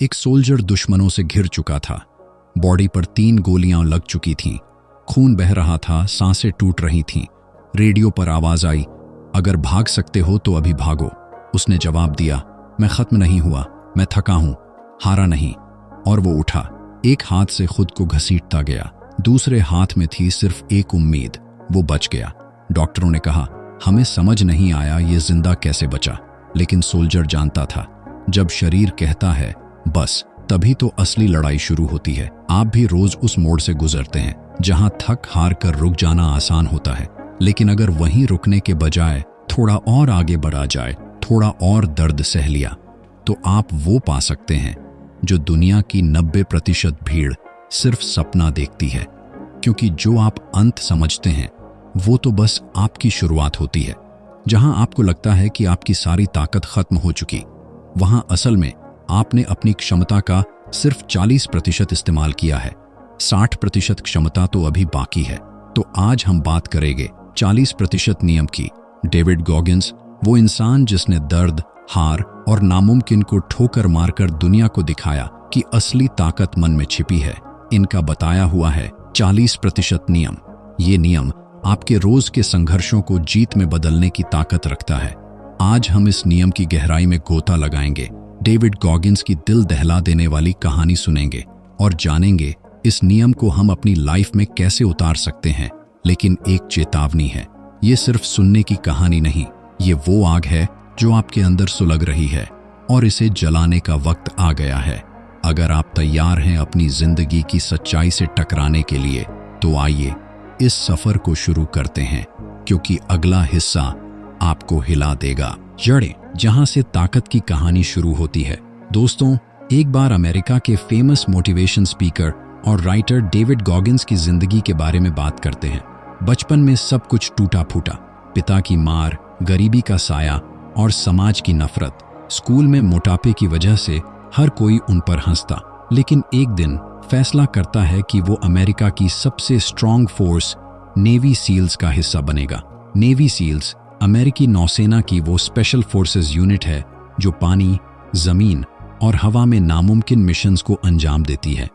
एक सोल्जर दुश्मनों से घिर चुका था। बॉडी पर 3 गोलियां लग चुकी थीं। खून बह रहा था, सांसें टूट रही थीं। रेडियो पर आवाज आई, अगर भाग सकते हो तो अभी भागो। उसने जवाब दिया, मैं खत्म नहीं हुआ, मैं थका हूं, हारा नहीं। और वो उठा, एक हाथ से खुद को घसीटता गया, दूसरे हाथ में थी सिर्फ एक उम्मीद, वो बच गया। डॉक्टरों ने कहा, हमें समझ नहीं आया ये जिंदा कैसे बचा, लेकिन सोल्जर जानता था, जब शरीर कहता है बस, तभी तो असली लड़ाई शुरू होती है। आप भी रोज उस मोड़ से गुजरते हैं जहां थक हार कर रुक जाना आसान होता है, लेकिन अगर वहीं रुकने के बजाय थोड़ा और आगे बढ़ा जाए, थोड़ा और दर्द सह लिया, तो आप वो पा सकते हैं जो दुनिया की 90% भीड़ सिर्फ सपना देखती है। क्योंकि जो आप अंत समझते हैं वो तो बस आपकी शुरुआत होती है। जहां आपको लगता है कि आपकी सारी ताकत खत्म हो चुकी, वहां असल में आपने अपनी क्षमता का सिर्फ 40% इस्तेमाल किया है। 60% क्षमता तो अभी बाकी है। तो आज हम बात करेंगे 40% नियम की। डेविड गॉगिंस, वो इंसान जिसने दर्द, हार और नामुमकिन को ठोकर मारकर दुनिया को दिखाया कि असली ताकत मन में छिपी है। इनका बताया हुआ है 40% नियम। ये नियम आपके रोज के संघर्षों को जीत में बदलने की ताकत रखता है। आज हम इस नियम की गहराई में गोता लगाएंगे, डेविड गॉगिंस की दिल दहला देने वाली कहानी सुनेंगे और जानेंगे इस नियम को हम अपनी लाइफ में कैसे उतार सकते हैं। लेकिन एक चेतावनी है, ये सिर्फ सुनने की कहानी नहीं, ये वो आग है जो आपके अंदर सुलग रही है और इसे जलाने का वक्त आ गया है। अगर आप तैयार हैं अपनी जिंदगी की सच्चाई से टकराने के लिए, तो आइए इस सफर को शुरू करते हैं, क्योंकि अगला हिस्सा आपको हिला देगा। जड़ें, जहां से ताकत की कहानी शुरू होती है। दोस्तों, एक बार अमेरिका के फेमस मोटिवेशन स्पीकर और राइटर डेविड गॉगिंस की जिंदगी के बारे में बात करते हैं। बचपन में सब कुछ टूटा फूटा, पिता की मार, गरीबी का साया और समाज की नफरत। स्कूल में मोटापे की वजह से हर कोई उन पर हंसता, लेकिन एक दिन फैसला करता है कि वो अमेरिका की सबसे स्ट्रॉन्ग फोर्स नेवी सील्स का हिस्सा बनेगा। नेवी सील्स अमेरिकी नौसेना की वो स्पेशल फोर्सेस यूनिट है जो पानी, जमीन और हवा में नामुमकिन मिशंस को अंजाम देती है।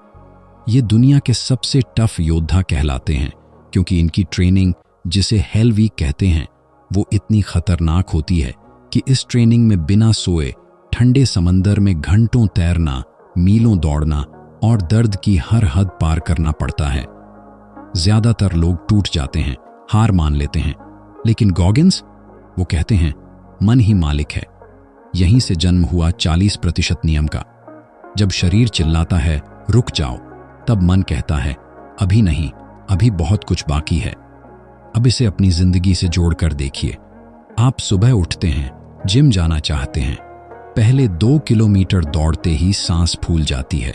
ये दुनिया के सबसे टफ योद्धा कहलाते हैं, क्योंकि इनकी ट्रेनिंग, जिसे हेल वीक कहते हैं, वो इतनी खतरनाक होती है कि इस ट्रेनिंग में बिना सोए ठंडे समंदर में घंटों तैरना, मीलों दौड़ना और दर्द की हर हद पार करना पड़ता है। ज्यादातर लोग टूट जाते हैं, हार मान लेते हैं, लेकिन गॉगिंस, वो कहते हैं, मन ही मालिक है। यहीं से जन्म हुआ 40% नियम का। जब शरीर चिल्लाता है रुक जाओ, तब मन कहता है अभी नहीं, अभी बहुत कुछ बाकी है। अब इसे अपनी जिंदगी से जोड़कर देखिए। आप सुबह उठते हैं, जिम जाना चाहते हैं, पहले 2 किलोमीटर दौड़ते ही सांस फूल जाती है।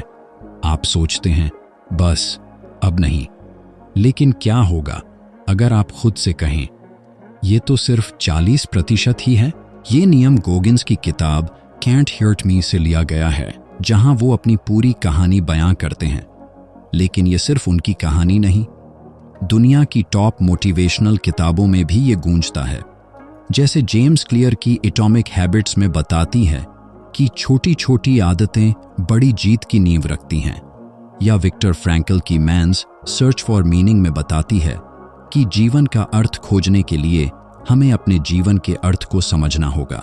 आप सोचते हैं बस अब नहीं, लेकिन क्या होगा अगर आप खुद से कहें ये तो सिर्फ 40% ही है। ये नियम गॉगिंस की किताब कैंट हर्ट मी से लिया गया है, जहां वो अपनी पूरी कहानी बयां करते हैं। लेकिन ये सिर्फ उनकी कहानी नहीं, दुनिया की टॉप मोटिवेशनल किताबों में भी ये गूंजता है। जैसे जेम्स क्लियर की एटॉमिक हैबिट्स में बताती है कि छोटी छोटी आदतें बड़ी जीत की नींव रखती हैं, या विक्टर फ्रैंकल की मैन्स सर्च फॉर मीनिंग में बताती है कि जीवन का अर्थ खोजने के लिए हमें अपने जीवन के अर्थ को समझना होगा।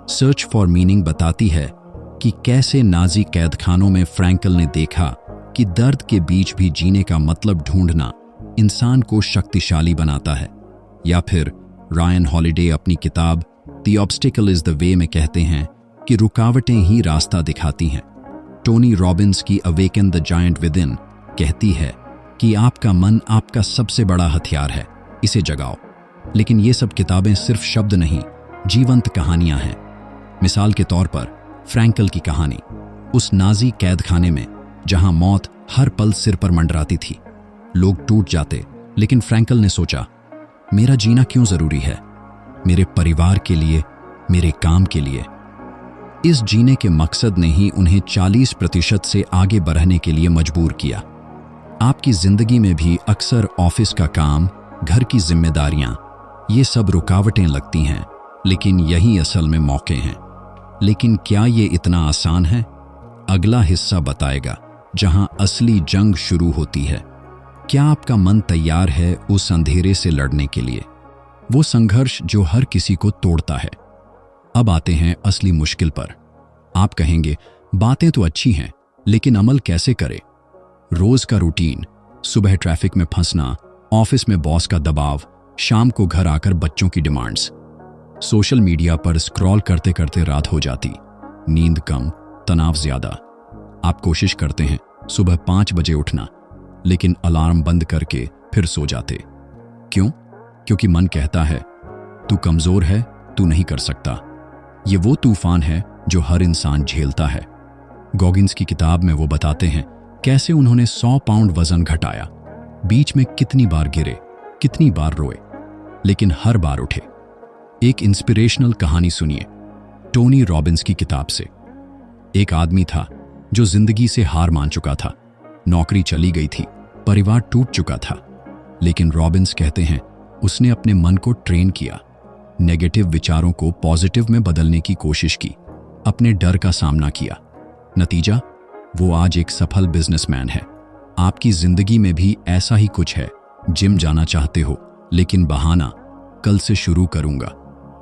सर्च फॉर मीनिंग बताती है कि कैसे नाजी कैदखानों में फ्रैंकल ने देखा कि दर्द के बीच भी जीने का मतलब ढूंढना इंसान को शक्तिशाली बनाता है। या फिर रायन हॉलिडे अपनी किताब the obstacle is the way में कहते हैं कि रुकावटें ही रास्ता दिखाती हैं। टोनी रॉबिन्स की awaken the giant with in कहती है कि आपका मन आपका सबसे बड़ा हथियार है, इसे जगाओ। लेकिन ये सब किताबें सिर्फ शब्द नहीं, जीवंत कहानियां हैं। मिसाल के तौर पर फ्रैंकल की कहानी, उस नाजी कैदखाने में जहां मौत हर पल सिर पर मंडराती थी। लोग टूट जाते, लेकिन फ्रैंकल ने सोचा, मेरा जीना क्यों जरूरी है? मेरे परिवार के लिए, मेरे काम के लिए। इस जीने के मकसद ने ही उन्हें 40% से आगे बढ़ने के लिए मजबूर किया। आपकी जिंदगी में भी अक्सर ऑफिस का काम, घर की जिम्मेदारियां, ये सब रुकावटें लगती हैं, लेकिन यही असल में मौके हैं। लेकिन क्या ये इतना आसान है? अगला हिस्सा बताएगा जहां असली जंग शुरू होती है। क्या आपका मन तैयार है उस अंधेरे से लड़ने के लिए, वो संघर्ष जो हर किसी को तोड़ता है? अब आते हैं असली मुश्किल पर। आप कहेंगे बातें तो अच्छी हैं, लेकिन अमल कैसे करें? रोज का रूटीन, सुबह ट्रैफिक में फंसना, ऑफिस में बॉस का दबाव, शाम को घर आकर बच्चों की डिमांड्स, सोशल मीडिया पर स्क्रॉल करते करते रात हो जाती, नींद कम, तनाव ज्यादा। आप कोशिश करते हैं सुबह 5 बजे उठना, लेकिन अलार्म बंद करके फिर सो जाते। क्यों? क्योंकि मन कहता है तू कमजोर है, तू नहीं कर सकता। ये वो तूफान है जो हर इंसान झेलता है। गॉगिन्स की किताब में वो बताते हैं कैसे उन्होंने 100 पाउंड वजन घटाया, बीच में कितनी बार गिरे, कितनी बार रोए, लेकिन हर बार उठे। एक इंस्पिरेशनल कहानी सुनिए टोनी रॉबिन्स की किताब से। एक आदमी था जो जिंदगी से हार मान चुका था, नौकरी चली गई थी, परिवार टूट चुका था, लेकिन रॉबिन्स कहते हैं उसने अपने मन को ट्रेन किया, नेगेटिव विचारों को पॉजिटिव में बदलने की कोशिश की, अपने डर का सामना किया। नतीजा, वो आज एक सफल बिजनेसमैन है। आपकी जिंदगी में भी ऐसा ही कुछ है। जिम जाना चाहते हो, लेकिन बहाना कल से शुरू करूंगा,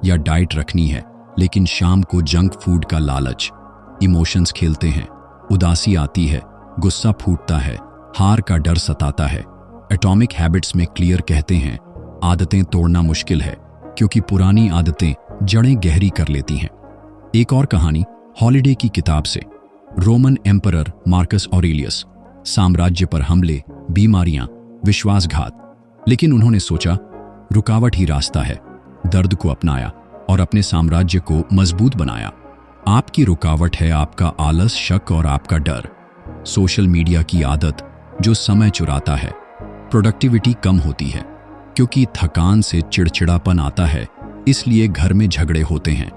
या डाइट रखनी है लेकिन शाम को जंक फूड का लालच। इमोशंस खेलते हैं, उदासी आती है, गुस्सा फूटता है, हार का डर सताता है। एटॉमिक हैबिट्स में क्लियर कहते हैं आदतें तोड़ना मुश्किल है, क्योंकि पुरानी आदतें जड़ें गहरी कर लेती हैं। एक और कहानी हॉलिडे की किताब से। रोमन एम्परर मार्कस ऑरेलियस, साम्राज्य पर हमले, बीमारियां, विश्वासघात, लेकिन उन्होंने सोचा रुकावट ही रास्ता है। दर्द को अपनाया और अपने साम्राज्य को मजबूत बनाया। आपकी रुकावट है आपका आलस, शक और आपका डर। सोशल मीडिया की आदत जो समय चुराता है। प्रोडक्टिविटी कम होती है क्योंकि थकान से चिड़चिड़ापन आता है, इसलिए घर में झगड़े होते हैं।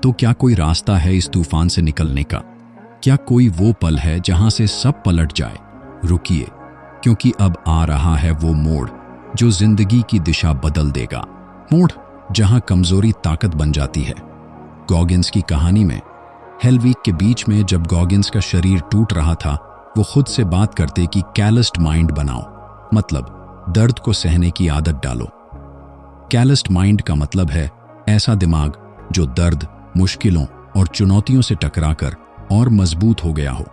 तो क्या कोई रास्ता है इस तूफान से निकलने का? क्या कोई वो पल है जहां से सब पलट जाए? रुकिए, क्योंकि अब आ रहा है वो मोड़ जो जिंदगी की दिशा बदल देगा। मोड़ जहां कमजोरी ताकत बन जाती है। गॉगिन्स की कहानी में हेल वीक के बीच में जब गॉगिन्स का शरीर टूट रहा था, वो खुद से बात करते कि कैलस्ड माइंड बनाओ, मतलब दर्द को सहने की आदत डालो। कैलस्ड माइंड का मतलब है ऐसा दिमाग जो दर्द, मुश्किलों और चुनौतियों से टकराकर और मजबूत हो गया हो।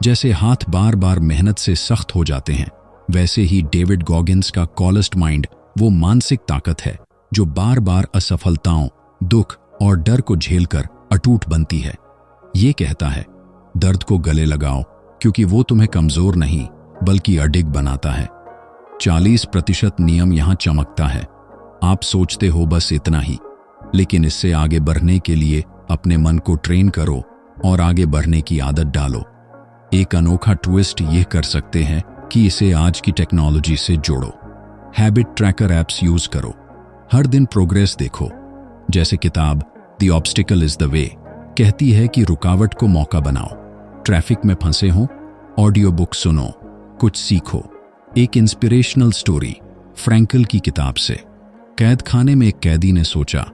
जैसे हाथ बार बार मेहनत से सख्त हो जाते हैं, वैसे ही डेविड गॉगिन्स का कॉलस्ड माइंड वो मानसिक ताकत है जो बार बार असफलताओं, दुख और डर को झेलकर अटूट बनती है। ये कहता है दर्द को गले लगाओ, क्योंकि वो तुम्हें कमजोर नहीं बल्कि अडिग बनाता है। 40% नियम यहां चमकता है। आप सोचते हो बस इतना ही, लेकिन इससे आगे बढ़ने के लिए अपने मन को ट्रेन करो और आगे बढ़ने की आदत डालो। एक अनोखा ट्विस्ट ये कर सकते हैं कि इसे आज की टेक्नोलॉजी से जोड़ो। हैबिट ट्रैकर एप्स यूज करो, हर दिन प्रोग्रेस देखो। जैसे किताब the obstacle is the way कहती है कि रुकावट को मौका बनाओ। ट्रैफिक में फंसे हो, ऑडियो बुक सुनो, कुछ सीखो। एक इंस्पिरेशनल स्टोरी फ्रैंकल की किताब से। कैद खाने में एक कैदी ने सोचा,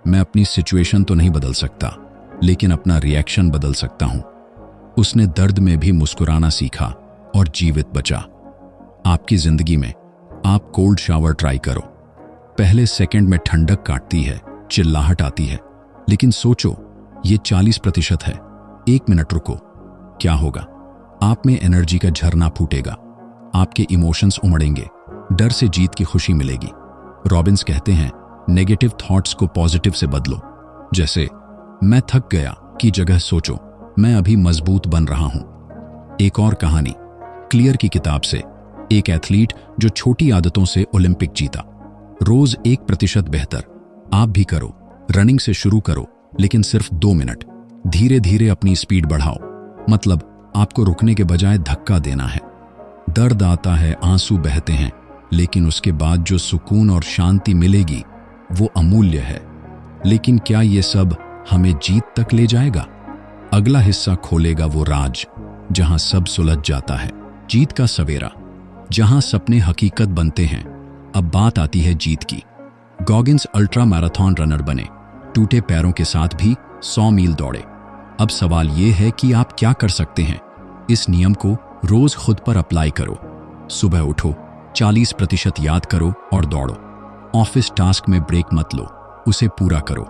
मैं अपनी सिचुएशन तो नहीं बदल सकता, लेकिन अपना रिएक्शन बदल सकता हूं। उसने दर्द में भी मुस्कुराना सीखा और जीवित बचा। आपकी जिंदगी में आप कोल्ड शावर ट्राई करो। पहले सेकंड में ठंडक काटती है, चिल्लाहट आती है, लेकिन सोचो ये 40% है। 1 मिनट रुको, क्या होगा? आप में एनर्जी का झरना फूटेगा, आपके इमोशंस उमड़ेंगे, डर से जीत की खुशी मिलेगी। रॉबिन्स कहते हैं नेगेटिव थॉट्स को पॉजिटिव से बदलो। जैसे मैं थक गया की जगह सोचो मैं अभी मजबूत बन रहा हूं। एक और कहानी क्लियर की किताब से। एक एथलीट जो छोटी आदतों से ओलंपिक जीता। रोज 1% बेहतर। आप भी करो। रनिंग से शुरू करो, लेकिन सिर्फ 2 मिनट। धीरे धीरे अपनी स्पीड बढ़ाओ, मतलब आपको रुकने के बजाय धक्का देना है। दर्द आता है, आंसू बहते हैं, लेकिन उसके बाद जो सुकून और शांति मिलेगी वो अमूल्य है। लेकिन क्या ये सब हमें जीत तक ले जाएगा? अगला हिस्सा खोलेगा वो राज जहां सब सुलझ जाता है। जीत का सवेरा, जहां सपने हकीकत बनते हैं। अब बात आती है जीत की। गॉगिन्स अल्ट्रा मैराथन रनर बने, टूटे पैरों के साथ भी 100 मील दौड़े। अब सवाल ये है कि आप क्या कर सकते हैं। इस नियम को रोज खुद पर अप्लाई करो। सुबह उठो, 40% याद करो और दौड़ो। ऑफिस टास्क में ब्रेक मत लो, उसे पूरा करो।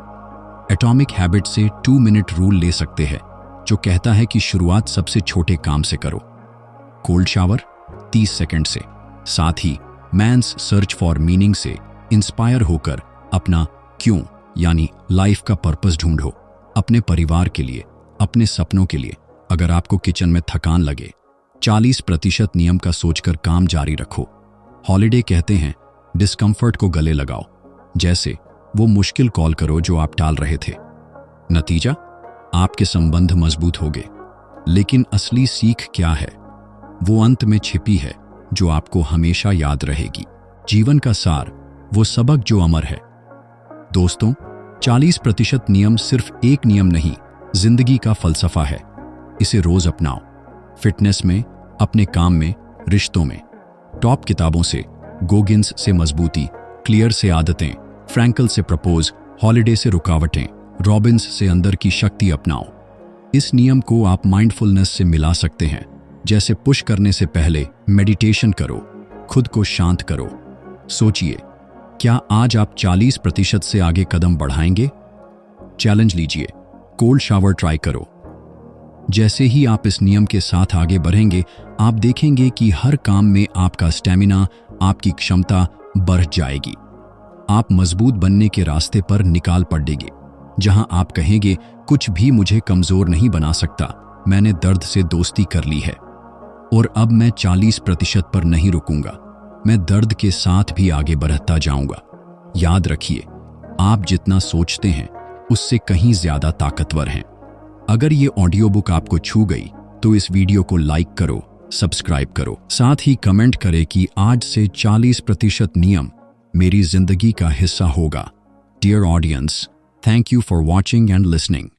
एटॉमिक हैबिट से 2 मिनट रूल ले सकते हैं, जो कहता है कि शुरुआत सबसे छोटे काम से करो। कोल्ड शावर 30 सेकंड से। साथ ही मैन्स सर्च फॉर मीनिंग से इंस्पायर होकर अपना क्यों यानी लाइफ का पर्पस ढूंढो। अपने परिवार के लिए, अपने सपनों के लिए। अगर आपको किचन में थकान लगे, 40% नियम का सोचकर काम जारी रखो। हॉलिडे कहते हैं डिस्कंफर्ट को गले लगाओ। जैसे वो मुश्किल कॉल करो जो आप टाल रहे थे। नतीजा, आपके संबंध मजबूत हो गए। लेकिन असली सीख क्या है? वो अंत में छिपी है, जो आपको हमेशा याद रहेगी। जीवन का सार, वो सबक जो अमर है। दोस्तों, 40% नियम सिर्फ एक नियम नहीं, जिंदगी का फलसफा है। इसे रोज अपनाओ। फिटनेस में, अपने काम में, रिश्तों में। टॉप किताबों से गोगिंस से मजबूती, क्लियर से आदतें, फ्रैंकल से प्रपोज, हॉलिडे से रुकावटें, रॉबिन्स से अंदर की शक्ति अपनाओ। इस नियम को आप माइंडफुलनेस से मिला सकते हैं। जैसे पुश करने से पहले मेडिटेशन करो, खुद को शांत करो। सोचिए, क्या आज आप 40% से आगे कदम बढ़ाएंगे? चैलेंज लीजिए, कोल्ड शावर ट्राई करो। जैसे ही आप इस नियम के साथ आगे बढ़ेंगे, आप देखेंगे कि हर काम में आपका स्टैमिना, आपकी क्षमता बढ़ जाएगी। आप मजबूत बनने के रास्ते पर निकाल पड़ेंगे। जहां आप कहेंगे, कुछ भी मुझे कमजोर नहीं बना सकता, मैंने दर्द से दोस्ती कर ली है। और अब मैं 40% पर नहीं रुकूंगा, मैं दर्द के साथ भी आगे बढ़ता जाऊंगा। याद रखिए, आप जितना सोचते हैं उससे कहीं ज्यादा ताकतवर हैं। अगर ये ऑडियो बुक आपको छू गई तो इस वीडियो को लाइक करो, सब्सक्राइब करो। साथ ही कमेंट करें कि आज से 40% नियम मेरी जिंदगी का हिस्सा होगा। Dear audience, thank you for watching and listening.